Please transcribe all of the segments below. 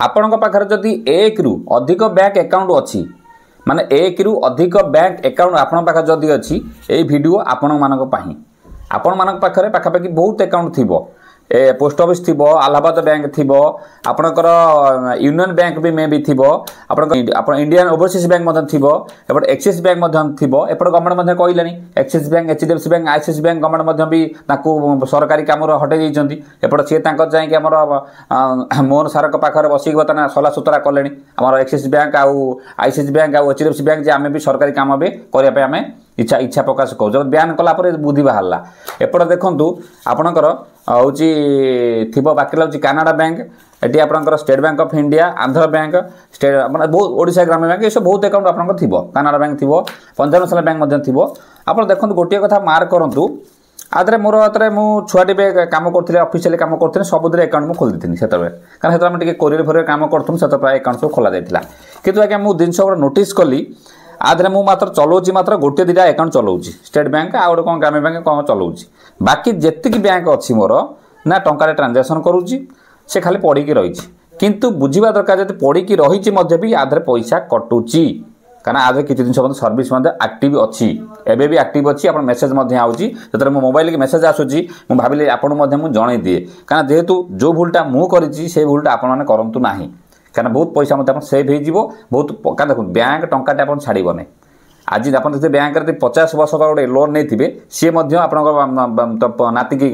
आपण पाखे जदि एक रु अधिक बैंक अकाउंट अच्छी माने एक रु अधिक बैंक अकाउंट आपण पाखे जदि अच्छी ये वीडियो आपण मान पाखे पाखापाखि बहुत अकाउंट थी पोस्ट ऑफिस थी अलाहाबाद बैंक थी आपणकर यूनियन बैंक भी मे भी थी आप इंडियन ओवरसीज बैंक थी एपट एक्सिस बैंक थी एपट गवर्नमेंट कहलानी Axis bank HDFC bank ICIC bank government भी सरकारी कम हटई देती एपट सी जाकि मोहन सार पाखे बसिक बर्तमान सला सुतरा कले आम Axis bank ICIC bank HDFC bank जे आम भी सरकारी कम भी करने इच्छा इच्छा प्रकाश कर जब बैन कलापर बुद्धि बाहर एपट देखूँ आपणकर हूँ थी बाकी रही कानाडा बैंक ये आपंकर state bank of India Andhra bank state मैं बहुत ओडिशा ग्रामीण बैंक ये सब बहुत अकाउंट आपंकर थी कानाडा बैंक थी पंजाब नेशनल बैंक थी आप देखो गोटे कथा मार्क करूँ आदरे मोर हाथ में छुआटी कम करें ऑफिशियल कम करें सबुद अकाउंट मुझे खोली थी से कारण से आम कोरियर फोरियर कम करूँ से प्राय अकाउंट सब खोल जाता कि आज्ञा मुझे जिन गोटे नोटिस कली आधे मुझे मात्र चलाऊँगी मात्र गोटे दुटा अकाउंट चलाऊँगी स्टेट बैंक आ गए कौन ग्रामीण बैंक कौन चलाऊँगी बाकी जितकी बैंक अच्छी मोर ना टंकार ट्रांजेक्शन करुँची से खाली पड़ी रही किंतु बुझा दरकार जब पड़ी रही भी आधे पैसा कटुची कारण आधे किसी दिन सर्विस एक्टिव अच्छी एवं भी एक्टिव अच्छी आप मेसेज आऊँगी जो मो मोबाइल की मेसेज आसूँ मुझे भाविली आपको जन दिए कारण जेहेतु जो भूलटा मुझे से भूलटा आपने करूँ ना कारण बहुत पैसा मतलब सेव हो बहुत क्या देखो बैंक टंकाटे आप छाड़बनी आज आप बैंक 50 वर्ष गोटे लोन नहीं सी आप नाती की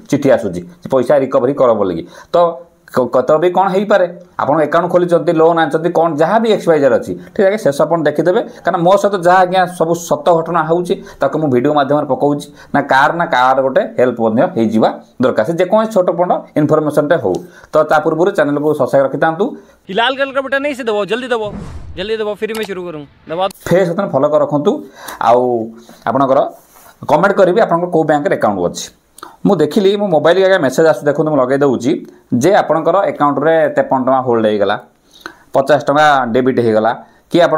चिठी आसूँ पैसा रिकवरी कर बोलिकी तो भी कौन हो पारे आप अकाउंट खोली लोन आनी कौन जहाँ भी एक्सपाइजर अच्छी ठीक है शेष आप देखीदे कारण मो सहित जहाँ आज्ञा सब सत घटना होता भिडियो मध्यम पकाऊँ ना कार गोटे हेल्प हो दरकार से जेको छोट पंड इनफर्मेशन हो तो पूर्व चैनल को सब्सक्राइब रखी था कि लाल कलर का बटन नहीं से दबो जल्दी दबो फिर मैं शुरू करूँ दबा फेस बटन फॉलो कर रखु आपणकर कमेंट करी आपन को बैंक अकाउंट अच्छी मु देखिली मो मोबाइल के मेसेज आस देखो मुझे लगे दूसरी जे आपणकर अकाउंट रे 53 टका होल्ड होगा 50 टका डेबिट होगा कि आप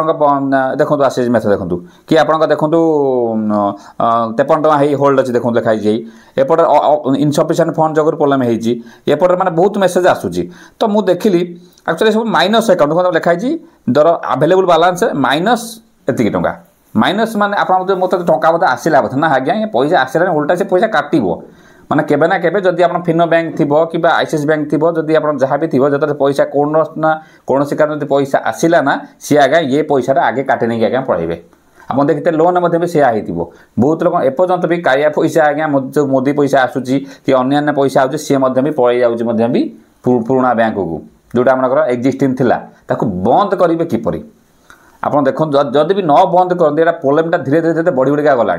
देखो आसे मेसेज देखो कि आप देखो 53 टका होल्ड अच्छी देखो लिखाई एपटे इनसफिशिएंट फंड जगह प्रोब्लेम होपटे मैंने बहुत मेसेज आसूँ तो मुझे देखिली एक्चुअली सब माइनस अकाउंट लिखाई दर अवेलेबल बालांस माइनस एतिक टका माइनस माने आप मत टका बोधे आसला बोधे ना आज्ञा पैसा आसला उल्टा से पैसा काटो माने केबे ना केबे जदि आप फिनो बैंक थी कि आईसीआईसी बैंक थी जदि आप जहाँ भी थी जो पैसा कौन ना कौन कारण पैसा आसला ना सी आज्ञा ये पैसा आगे काटे नहीं आज्ञा पढ़े आप देखते लोन भी से बहुत लोग एपर्यंत भी काया पैसा आज्ञा जो मोदी पैसा आसूँ कि अन्य पैसा आऊँ सी भी पड़े जाऊँ भी पुराना बैंक को जोटा आमर एक्जिस्टिंग थिला ताको बंद करेंगे किपरि आप देखो जदि भी न बंद करते प्रोब्लेमटा धीरे धीरे बढ़ी बढ़िया गला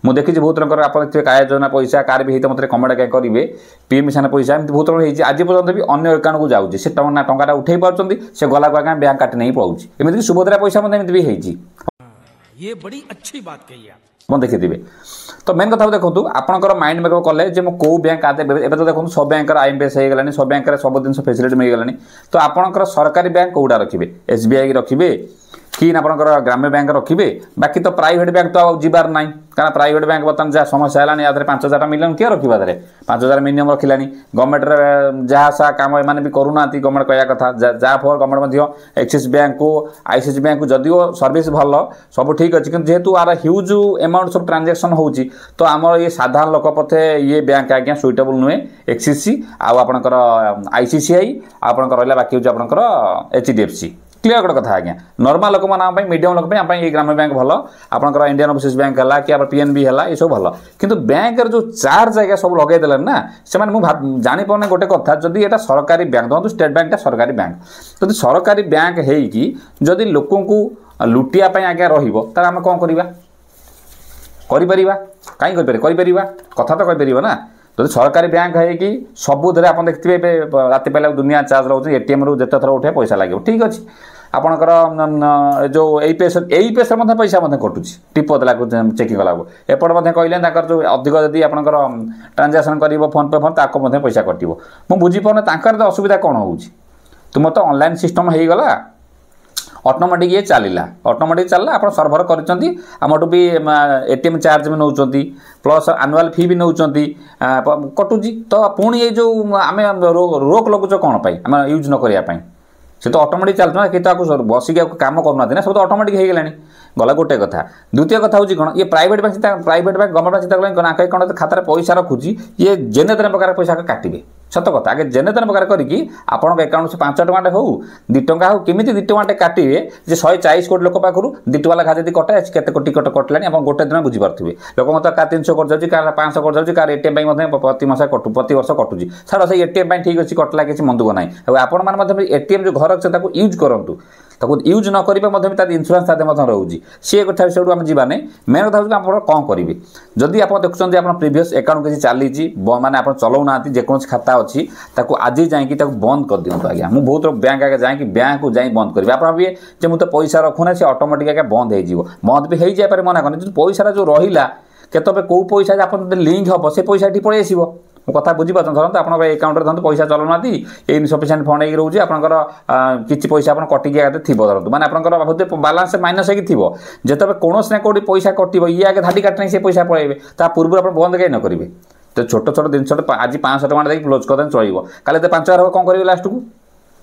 मुझे देखी बहुत लोग आप देखिए काय योजना पैसा कार भी होते मतलब कमेंट क्या करेंगे पीएम किसान पैसा एमती बहुत लोग होती आज पर्यटन भी अन्य अकाउंट को जाऊँगी से टंका उठे पार्टी से गला को आगे बैंक काटी नहीं पड़ोची एमती सुभद्रा पैसा एमती भी होती ये बड़ी अच्छी बात कही आप देखिए तो मेन कथा देखो आपंकर माइंड मेकअप कले कौ बैंक आते तो देखो सब बैंक आईएमपीएस हो गलानी सब बैंक सब जिन फैसिलिटी मिल गलानी तो आपंकर सरकारी बैंक कौटा रखिए एसबीआई रखिए कि आपंकर ग्राम्य बैंक रखिए बाकी तो प्राइवेट बैंक तो आबार ना कारण प्राइवेट बैंक बर्तमान जहाँ समस्या है 5,000 मिलियन किए रखा 5,000 मिनिमम रखिलानी गवर्नमेंट जहाँ सा काम एम भी करूना गवर्नमेंट कहया कथा जहाँ फल गवर्नमेंट एक्सिस बैंक को आईसीआईसी बैंक को जदिव सर्विस भल सब ठीक अच्छे कि जेहेतु आर ह्यूज अमाउंट सब ट्रांजेक्शन होची तो आमर ये साधारण लोक पथे ये बैंक आज्ञा सुइटेबल नुहे एक्सिस आपंकर आईसीआईसी आपंकर रहा बाकी हूँ आपंकर एचडीएफसी क्लियर गोटे कथा आज्ञा नॉर्मल लोक मान मीडियम लोक ये ग्राम्य बैंक भल आपंकर इंडियन ओवरसीज बैंक है कि पीएनबी है ये सब भल किंतु बैंक जो चार्ज आज्ञा सब लगे देले ना से जानी पाने गोटे कथा जदि ये सरकारी बैंक देखो स्टेट बैंक सरकारी बैंक जदि सरकारी बैंक होगी जदि लोक लुटिया आज्ञा रहा कौन करवा कहीं कथा तो कहीपर ना जब सरकारी बैंक है कि सबुद आप देखते राति पाला दुनिया चार्ज रोचे एटीएम रू जिते थर उठे पैसा लगे ठीक अच्छे आपणकर जो पैसा पैसा कटुची टिप देला चेकिंग कला एपटे कहले जो अधिक जदि आपंकर ट्रांजेक्शन कर फोन पे फोन ताको पैसा कटो मुझे बुझीपारे असुविधा कौन हो तुम तो ऑनलाइन सिस्टम हो गला ऑटोमेटिक ये चलला ऑटोमेटिक चलला आप सर्भर करमठू भी एटीएम चार्ज भी नौ प्लस आनुआल फी भी नौ कटुची तो पुणी ये जो आम रोक लगुच कौन आम यूज न करने से तो ऑटोमेटिक चलता ना कि बसिक काम करना ना सब तो ऑटोमेटिक हो गलानी गला गोटे कथा द्वितीय कथा हूँ कौन ये private bank private bank government चिंता करें कौन खातार पैसा रखुची ये जेने तेने प्रकार पैसा काटे सत कथा आगे जेने तेने प्रकार करके आपंक एकाउंट से 5 टଙ୍କା हो 2 टଙ୍କା हो केमी 2 टଙ୍କା काटे 140 कोटी लोक पाखु 2 टଙ୍କା लेखा जब कटा केते कोटी कटलानी आप गोटे दिन बुझीपारे लोक मत का 300 कर जाऊँगी कार 500 कर जाऊँगी कार एटीएम प्रति मास प्रति वर्ष कटुची छाड़ से एटीएम ठीक अच्छी कटला किसी मन दुख ना आप एटीएम जो घर अच्छे यूज करूँ यूज न करेंगे इन्शुरांस रोचे सी कथा से आम जाने मेन कथा आप कौन करेंगे जदि आप देखुं आप प्रिवियस अकाउंट किसी चली माने आप चलाऊना जेकोसी खाता अच्छी आज जाकि बंद कर दिखाँ आज्ञा मुझे बहुत बैंक आगे जाकि बैंक को जाए बंद करी आप भाविए मुझे पैसा रखुना सी ऑटोमेटिक आगे बंद हो बंद भी हो जाए मना करनी पैसा जो रहा केत कौ पैसा आप लिंक हम से पैसा पलि आस कथा बुझीपार धरते आप अकाउंट धरते पैसा चलाना इनसफिसीयंट फंड हो रोचे आपंकर किसी पैसा आप कटिकी आगे थी धरतु मैंने आपंकर बोधे बालांस माइनस हो जिते कौन ना कौटी पैसा कटो ये आगे धाड़ी काटना से पैसा पलैबे ता पूर्व आप बंद कहीं न करेंगे तो छोट छोट जिन आज 500 टଙ୍କା देख क्लोज कर चलो काले 5000 हो कौन करेंगे लास्ट को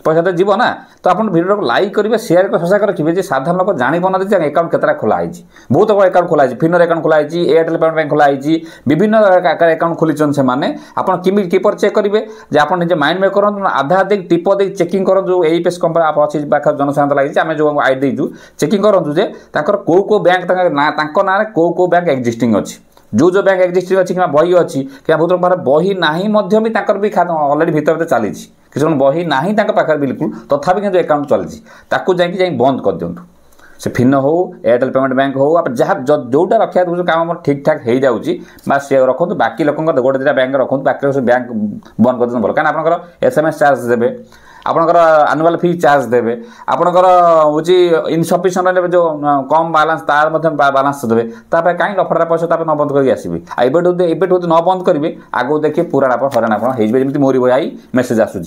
पैसा तो जीव ना तो आप भिडियो को लाइक करेंगे शेयर कर ससा रखिए साधारण लोक जानपार अकाउंट केतटा खोलाई बहुत अकाउंट खोलाई फिनर अकाउंट खोलाई एयरटेल पेमेंट बैंक खोलाई विभिन्न अकाउंट खोली से आपड़ किपर चेक करेंगे आप निजे माइंड में करूँ आधा दे टिप दे चेकिंग करूँ जो एपीएस कंपनी आप अच्छी पाखे जनसाधारण लगी आम जो आई देचु चेकिंग करूँ जे कौ बैंक ना कौ बैंक एक्जिस्टिंग अच्छी जो बैंक एक्जिस्टिंग अच्छी कि बही अच्छी क्या बहुत लोग बही ना भी अलरेडी भर चली किसी बही ना पाखे बिल्कुल तथापि किंतु अकाउंट चलती जाकि बंद कर दिंतु से फिनो हो एयरटेल पेमेंट बैंक हो आप जहाँ जोटा रखा काम ठीक ठाक हो जाऊँगी बास से रखु बाकी लोक गोटे 2टा बैंक रखु बाकी बैंक बंद कर भल क्या आप SMS चार्ज देवे आपंकर आनुआल फी चार्ज देवे आपंकर हूँ इनसफिसीयंट जो कम बालांस तार बालांस देवे कहीं लफड़ा पैसा न बंद करके आसबि एबेठू न बंद करेंगे आगो देखिए पूरा आप हरान आपड़ी मोरी भाई मेसेज आसूँ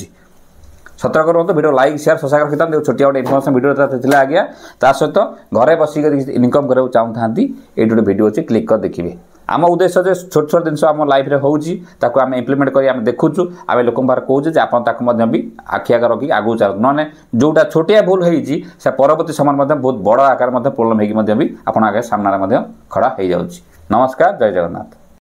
सतर्क रुहतु वीडियो लाइक शेयर सब्सक्राइब रखिए छोटिया गोटे इनफर्मेशन वीडियो आज्ञा ता सहित घरे बसिक इनकम करने चाहूँ ये गोटे वीडियो अच्छे क्लिक कर देखिए आम उद्देश्य जो छोट छोट जिन आम लाइफ में होम इम्प्लीमेंट कर देखुचु आम लोक बाहर कहे आप भी आखि आगे रखिक आगू चल ना जोटा छोटिया भूल होती से परवर्ती समय बहुत बड़ आकार प्रोब्लेम होगी भी आप आगे सामने खड़ा हो जाऊँगी। नमस्कार, जय जगन्नाथ।